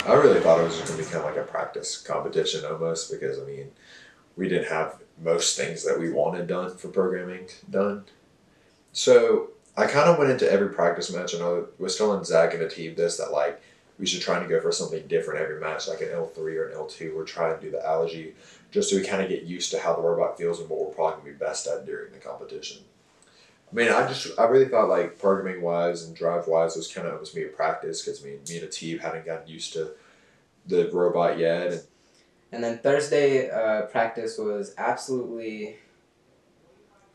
I really thought it was just going to become like a practice competition almost because, I mean, we didn't have most things that we wanted done for programming done. So I kind of went into every practice match and I was telling Zach and the team this that like we should try to go for something different every match, like an L3 or an L2. We're trying to do the allergy just so we kind of get used to how the robot feels and what we're probably going to be best at during the competition. I mean, I really thought like programming wise and drive wise was kind of almost me a practice because I mean, me and a team hadn't gotten used to the robot yet. And then Thursday practice was absolutely,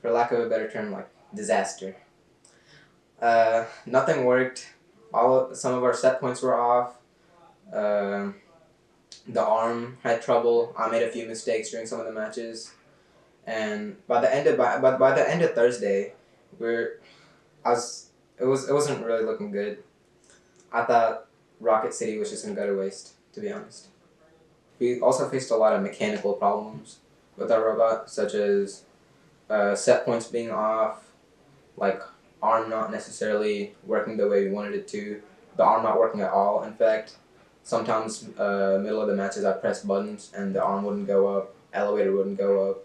for lack of a better term, like disaster. Nothing worked. Some of our set points were off. The arm had trouble. I made a few mistakes during some of the matches, and by the end of Thursday, it wasn't really looking good. I thought Rocket City was just gonna go to waste, to be honest. We also faced a lot of mechanical problems with our robot, such as set points being off, like arm not necessarily working the way we wanted it to, the arm not working at all. In fact, sometimes middle of the matches I pressed buttons and the arm wouldn't go up, elevator wouldn't go up.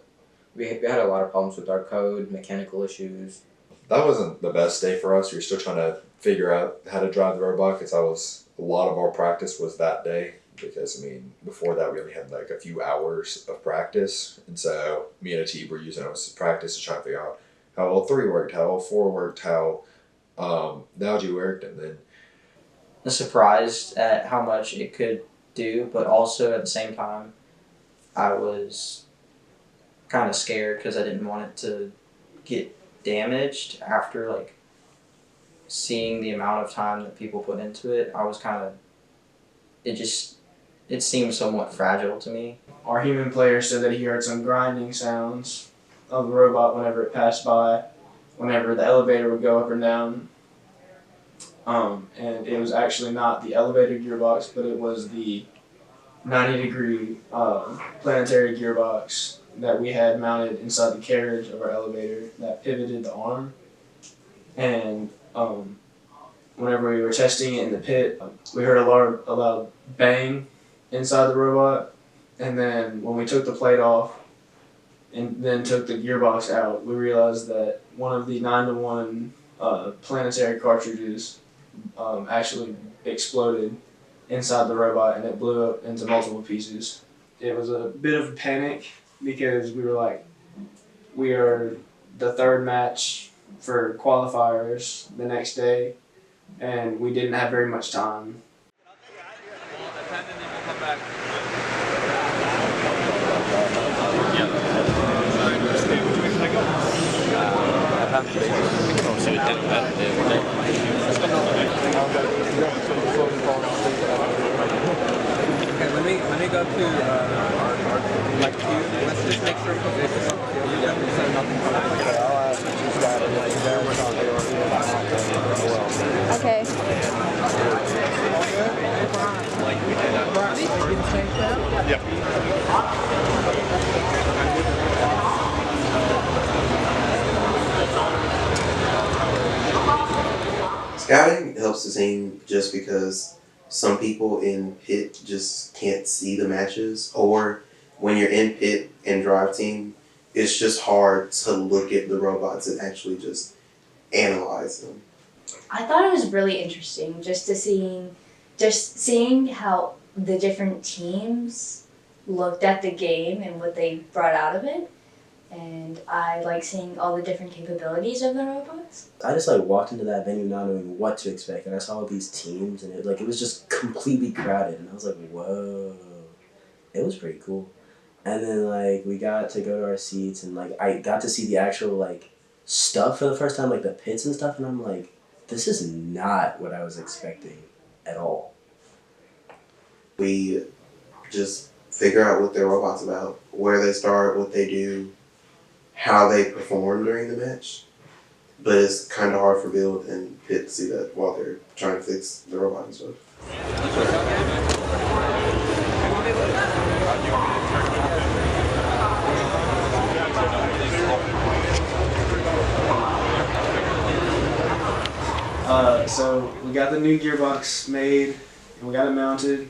We had a lot of problems with our code, mechanical issues. That wasn't the best day for us. We were still trying to figure out how to drive the robot because a lot of our practice was that day. Because, I mean, before that, we only had like a few hours of practice. And so me and a team were using it as practice to try to figure out how L3 worked, how L4 worked, how Nalgene worked. And then I'm surprised at how much it could do, but also at the same time, I was kind of scared because I didn't want it to get damaged after like seeing the amount of time that people put into it. I was kind of, it seemed somewhat fragile to me. Our human player said that he heard some grinding sounds of the robot whenever it passed by, whenever the elevator would go up or down. And it was actually not the elevator gearbox, but it was the 90-degree planetary gearbox that we had mounted inside the carriage of our elevator that pivoted the arm. And whenever we were testing it in the pit, we heard a loud bang inside the robot. And then when we took the plate off and then took the gearbox out, we realized that one of the 9-to-1 planetary cartridges actually exploded inside the robot and it blew up into multiple pieces. It was a bit of a panic because we were like, we are the third match for qualifiers the next day and we didn't have very much time. Okay, let me go to like two. Let's just make sure position. You definitely said nothing. Okay. Scouting helps the team just because some people in pit just can't see the matches, or when you're in pit and drive team, it's just hard to look at the robots and actually just analyze them. I thought it was really interesting just seeing how the different teams looked at the game and what they brought out of it. And I like seeing all the different capabilities of the robots. I just like walked into that venue not knowing what to expect, and I saw all these teams, and it was just completely crowded, and I was like, whoa, it was pretty cool. And then like we got to go to our seats, and like I got to see the actual like stuff for the first time, like the pits and stuff, and I'm like, this is not what I was expecting at all. We just figure out what their robot's about, where they start, what they do, how they perform during the match. But it's kind of hard for Build and Pit to see that while they're trying to fix the robot and stuff. So we got the new gearbox made and we got it mounted.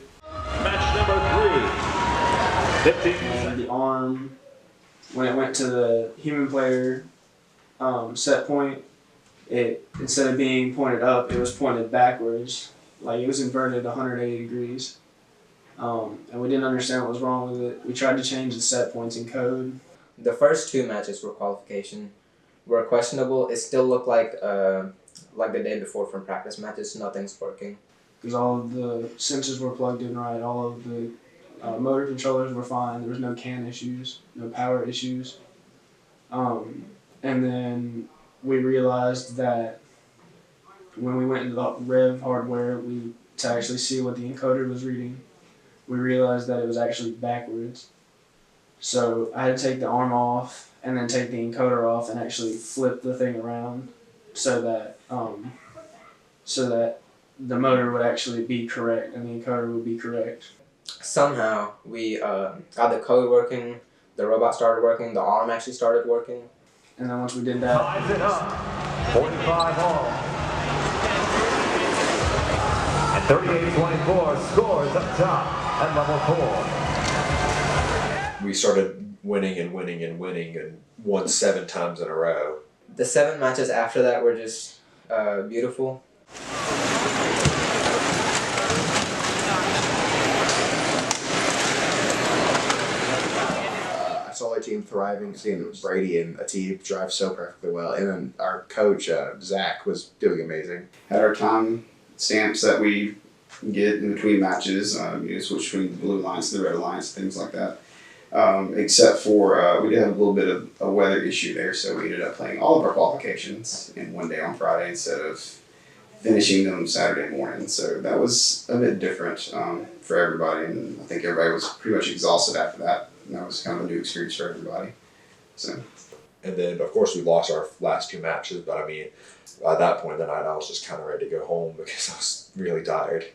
And the arm, when it went to the human player set point, it instead of being pointed up, it was pointed backwards. Like it was inverted 180 degrees. And we didn't understand what was wrong with it. We tried to change the set points in code. The first 2 matches were qualification, were questionable. It still looked like the day before from practice matches. Nothing's working. Because all of the sensors were plugged in right, all of the motor controllers were fine, there was no CAN issues, no power issues. And then we realized that when we went into the Rev hardware to actually see what the encoder was reading, we realized that it was actually backwards. So I had to take the arm off and then take the encoder off and actually flip the thing around so that the motor would actually be correct and the encoder would be correct. Somehow we got the code working, the robot started working, the arm actually started working. And then once we did that, Ties it up, 45 all. And 38-24 scores up top at level 4. We started winning and winning and winning and won 7 times in a row. The 7 matches after that were just beautiful. I saw our team thriving, seeing Brady and Atib drive so perfectly well, and then our coach Zach was doing amazing. Had our time stamps that we get in between matches, switch between the blue lines to the red lines, things like that. Except for we did have a little bit of a weather issue there, so we ended up playing all of our qualifications in one day on Friday instead of finishing them Saturday morning. So that was a bit different for everybody, and I think everybody was pretty much exhausted after that. And that was kind of a new experience for everybody. So. And then, of course, we lost our last 2 matches, but I mean, at that point in the night, I was just kind of ready to go home because I was really tired.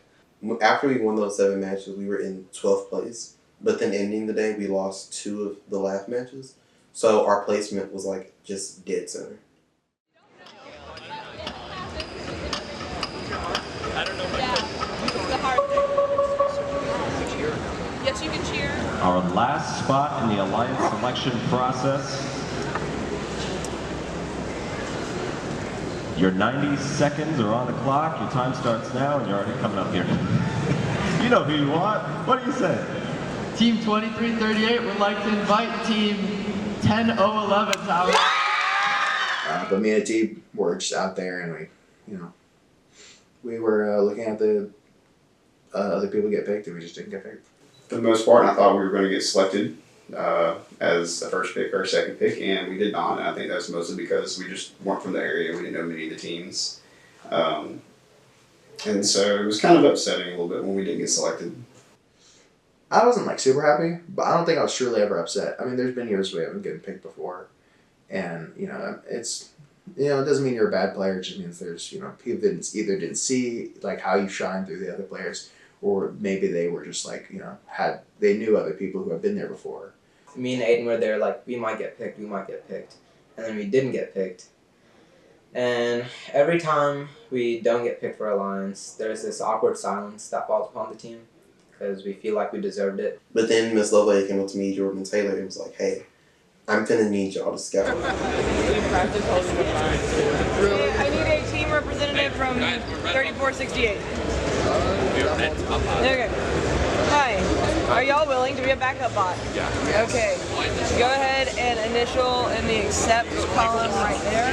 After we won those 7 matches, we were in 12th place. But then ending the day, we lost 2 of the last matches. So our placement was like just dead center. I don't know. Yeah, it's the hard thing. Yes, you can cheer. Our last spot in the Alliance selection process. Your 90 seconds are on the clock. Your time starts now, and you're already coming up here. You know who you want. What do you say? Team 2338 would like to invite Team 10011 to our... But me and Atib were just out there, and we were looking at the other people get picked, and we just didn't get picked. For the most part, I thought we were going to get selected as the first pick or second pick, and we did not. And I think that's mostly because we just weren't from the area. We didn't know many of the teams. And so it was kind of upsetting a little bit when we didn't get selected. I wasn't super happy, but I don't think I was truly ever upset. I mean, there's been years we haven't gotten picked before, and it doesn't mean you're a bad player. It just means there's people that either didn't see how you shine through the other players, or maybe they were just they knew other people who have been there before. Me and Aiden were there we might get picked, and then we didn't get picked. And every time we don't get picked for Alliance, there's this awkward silence that falls upon the team because we feel like we deserved it. But then Miss Lovely came up to me, Jordan Taylor, and was like, "Hey, I'm gonna need y'all to scout." I need a team representative from 3468. Okay. Hi. Are y'all willing to be a backup bot? Yeah. Okay. Go ahead and initial in the accept column right there.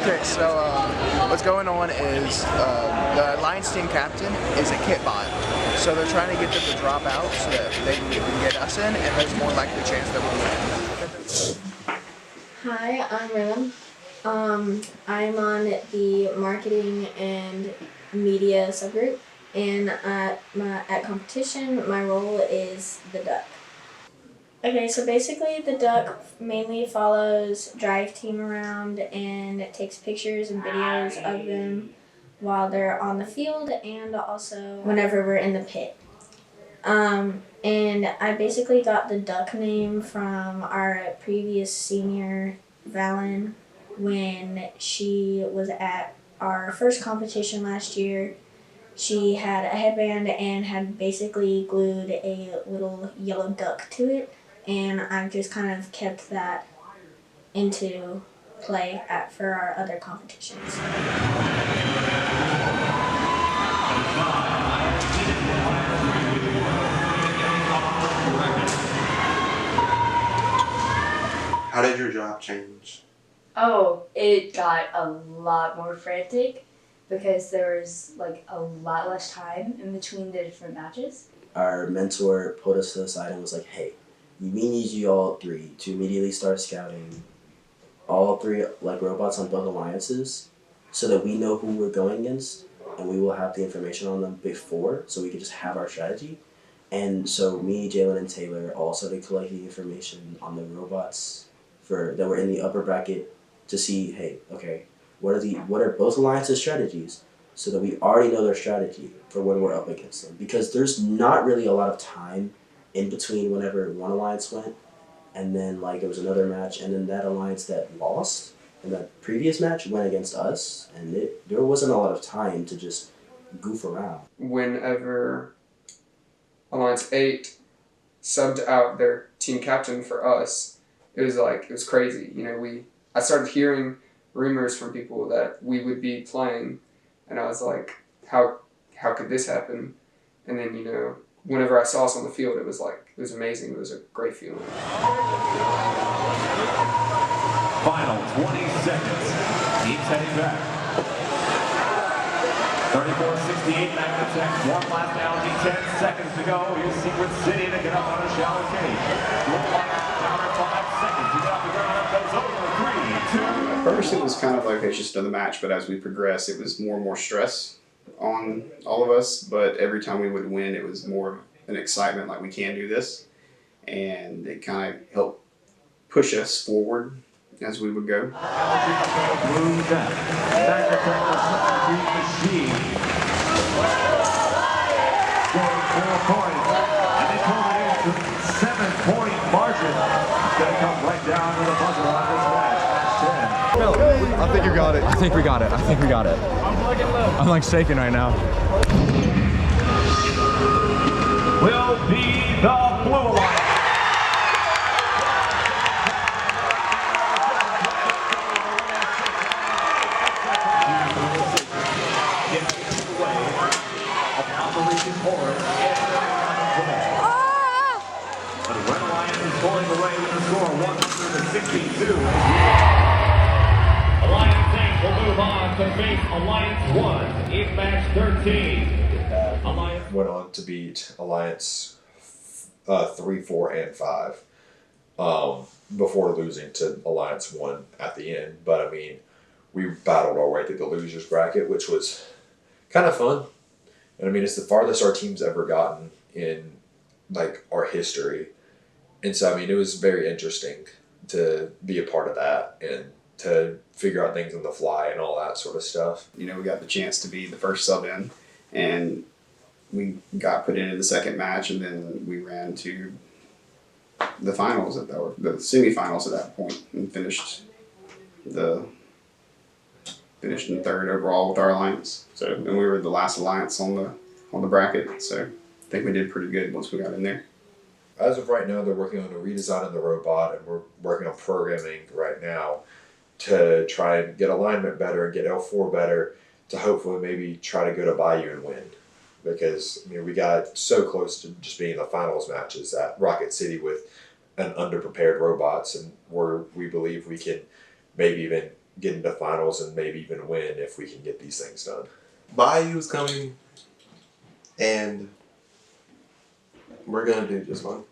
Okay, so what's going on is the Alliance team captain is a kit bot. So they're trying to get them to drop out so that they can get us in, and there's more likely chance that we'll win. Hi, I'm Ram. I'm on the marketing and media subgroup, and at competition, my role is the duck. Okay, so basically the duck mainly follows Drive Team around and takes pictures and videos of them while they're on the field and also whenever we're in the pit. And I basically got the duck name from our previous senior, Valen, when she was at our first competition last year. She had a headband and had basically glued a little yellow duck to it, and I've just kind of kept that into play for our other competitions. How did your job change? Oh, it got a lot more frantic because there was like a lot less time in between the different matches. Our mentor pulled us to the side and was like, hey, we need you all three to immediately start scouting all three like robots on both alliances so that we know who we're going against and we will have the information on them before so we can just have our strategy. And so me, Jalen, and Taylor all started collecting information on the robots that were in the upper bracket to see, hey, okay, what are both alliances' strategies so that we already know their strategy for when we're up against them. Because there's not really a lot of time in between whenever one alliance went and then like there was another match and then that alliance that lost in that previous match went against us and there wasn't a lot of time to just goof around. Whenever Alliance 8 subbed out their team captain for us, it was crazy. You know, I started hearing rumors from people that we would be playing, and I was like, how could this happen? And then, you know, whenever I saw us on the field, it was amazing. It was a great feeling. Final 20 seconds. Teams heading back. 34-68 Magnum Tech. One last down. 10 seconds to go. Here's Secret City to get up on a shallow cave. At first it was kind of like it's just another match, but as we progressed it was more and more stress on all of us, but every time we would win it was more of an excitement, like we can do this, and it kind of helped push us forward as we would go. Scoring 4 points, and they pulled it in to 7-point margin. It's going to come right down to the buzzer on this match. I think you got it. I think we got it. I think we got it. I'm like shaking right now. Will be the Blue Alliance. The Red Alliance is pulling away with the score 162. Alliance 8 will move on to face Alliance 1 in match 13. Alliance went on to beat Alliance 3, 4, and 5 before losing to Alliance 1 at the end. But I mean, we battled our way through the losers bracket, which was kind of fun. And I mean, it's the farthest our team's ever gotten in like our history. And so, I mean, it was very interesting to be a part of that and to figure out things on the fly and all that sort of stuff. You know, we got the chance to be the first sub in, and we got put into the second match, and then we ran to the finals the semifinals at that point, and finished in third overall with our alliance. So, and we were the last alliance on the bracket. So, I think we did pretty good once we got in there. As of right now, they're working on a redesign of the robot, and we're working on programming right now to try and get alignment better and get L4 better to hopefully maybe try to go to Bayou and win. Because, I mean, we got so close to just being in the finals matches at Rocket City with an underprepared robots, and we believe we can maybe even get into finals and maybe even win if we can get these things done. Bayou's coming, and we're gonna do just fine.